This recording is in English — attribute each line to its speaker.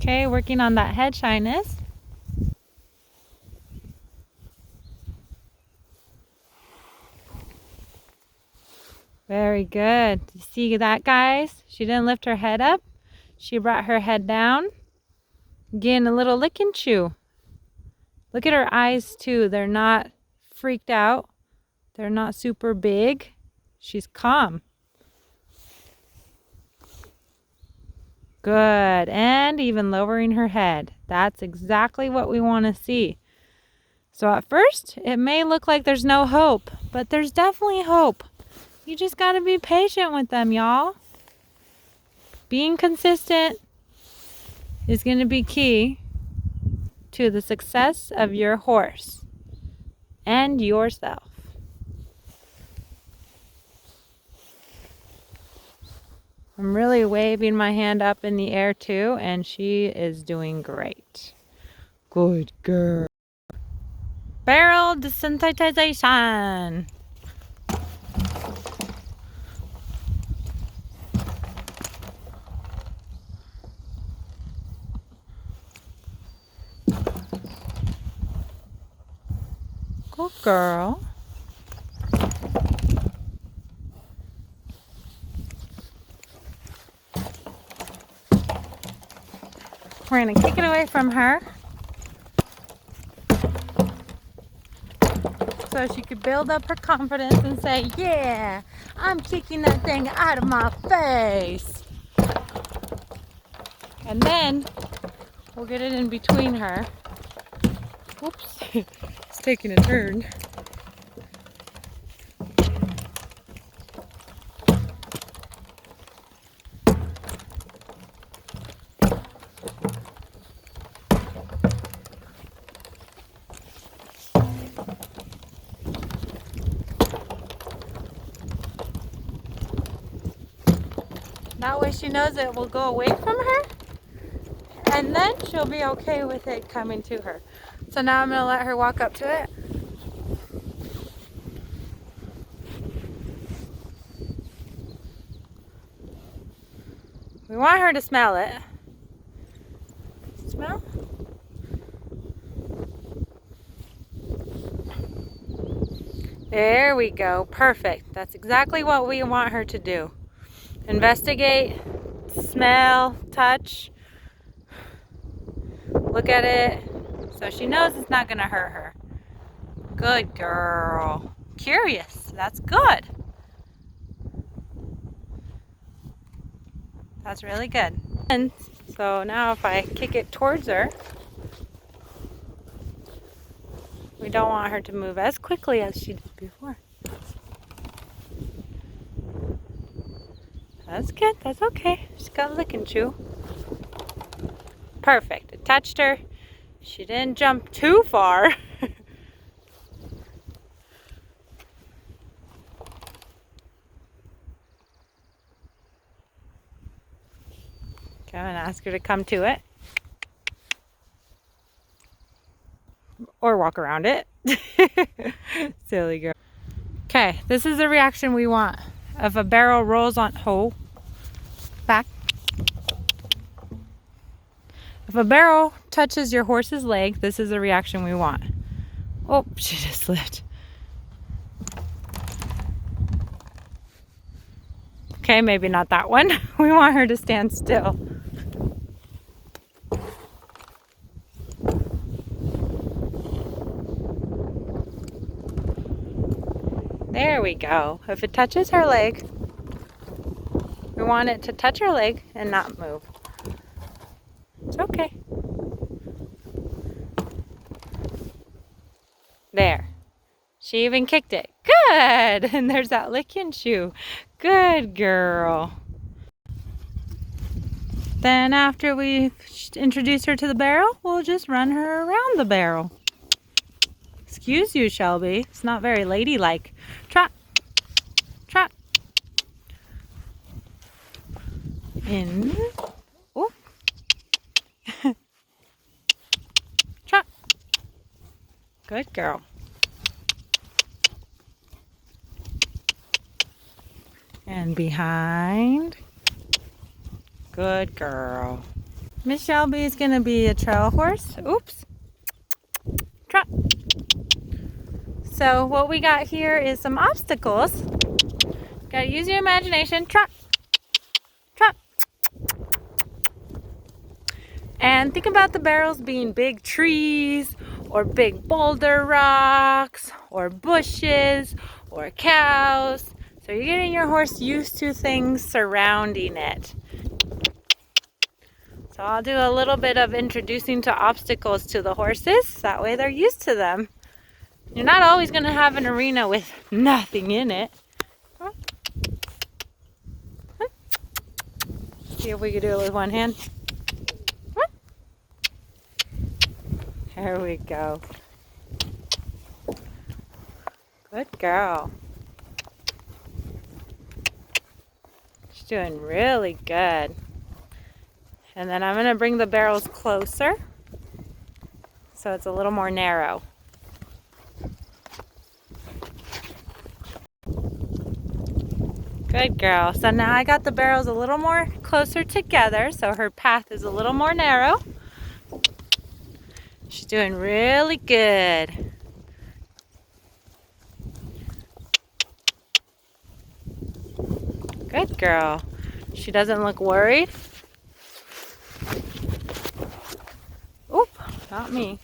Speaker 1: Okay, working on that head shyness. Very good. You see that, guys? She didn't lift her head up. She brought her head down. Getting a little lick and chew. Look at her eyes too. They're not freaked out. They're not super big. She's calm. Good. And even lowering her head. That's exactly what we want to see. So at first, it may look like there's no hope, but there's definitely hope. You just got to be patient with them, y'all. Being consistent is going to be key to the success of your horse and yourself. I'm really waving my hand up in the air too, and she is doing great. Good girl. Barrel desensitization. Good girl. We're going to kick it away from her so she could build up her confidence and say, yeah, I'm kicking that thing out of my face. And then we'll get it in between her. Whoops, it's taking a turn. That way she knows it will go away from her, and then she'll be okay with it coming to her. So now I'm going to let her walk up to it. We want her to smell it. Smell? There we go. Perfect. That's exactly what we want her to do. Investigate, smell, touch, look at it, so she knows it's not going to hurt her. Good girl. Curious. That's good. That's really good. And so now if I kick it towards her, we don't want her to move as quickly as she did before. That's good. That's okay. She's got a lick and chew. Perfect. It touched her. She didn't jump too far. Okay, I'm going to ask her to come to it. Or walk around it. Silly girl. Okay, this is the reaction we want. If a barrel rolls on... back. If a barrel touches your horse's leg, this is the reaction we want. Oh, she just slipped. Okay, maybe not that one. We want her to stand still. There we go. If it touches her leg, we want it to touch her leg and not move. It's okay. There. She even kicked it. Good! And there's that lick and chew. Good girl. Then after we introduce her to the barrel, we'll just run her around the barrel. Excuse you, Shelby. It's not very ladylike. Trot. Trot. In. Oh. Trot. Good girl. And behind. Good girl. Miss Shelby is going to be a trail horse. Oops. Trot. So what we got here is some obstacles. Got to use your imagination. Trot. Trot. And think about the barrels being big trees or big boulder rocks or bushes or cows. So you're getting your horse used to things surrounding it. So I'll do a little bit of introducing to obstacles to the horses. That way they're used to them. You're not always going to have an arena with nothing in it. See if we can do it with one hand. There we go. Good girl. She's doing really good. And then I'm going to bring the barrels closer so it's a little more narrow. Good girl. So now I got the barrels a little more closer together so her path is a little more narrow. She's doing really good. Good girl. She doesn't look worried. Oop, not me.